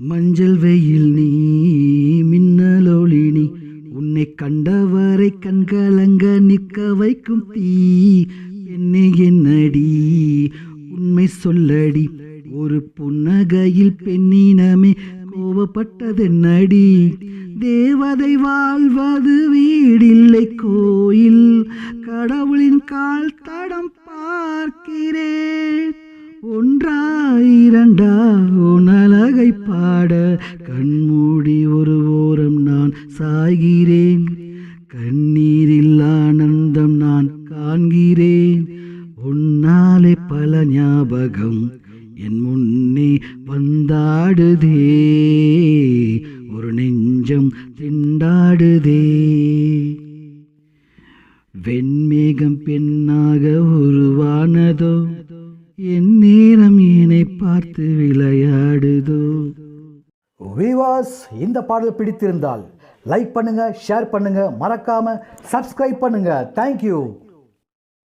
மஞ்சள் வெயில் நீ மின்னலொளி நீ உன்னை கண்டவரை கண்கலங்க நிற்க வைக்கும் தீ பெண்ணே என்னடி உண்மை சொல்லடி ஒரு புன்னகையில் பெண்ணினமே கோவப்பட்டதென்னடி தேவதை வாழ்வது வீடில்லை கோயில் கடவுளின் கால் தடம் பார்க்கிறேன் ஒன்றா இரண்டா உன் அழகை பாட கண்மூடி ஒரு ஓரம் நான் சாய்கிறேன் கண்ணீரில் ஆனந்தம் நான் காண்கிறேன் உன்னாலே பல ஞாபகம் என் முன்னே வந்தாடுதே ஒரு நெஞ்சம் திண்டாடுதே வெண்மேகம் பெண்ணாக உருவானதோ என் நேரம் என்னை பார்த்து விளையாடுதோ. விவாஸ், இந்த பாடல் பிடித்திருந்தால் லைக் பண்ணுங்க, ஷேர் பண்ணுங்க, மறக்காம சப்ஸ்கிரைப் பண்ணுங்க. தேங்க்யூ.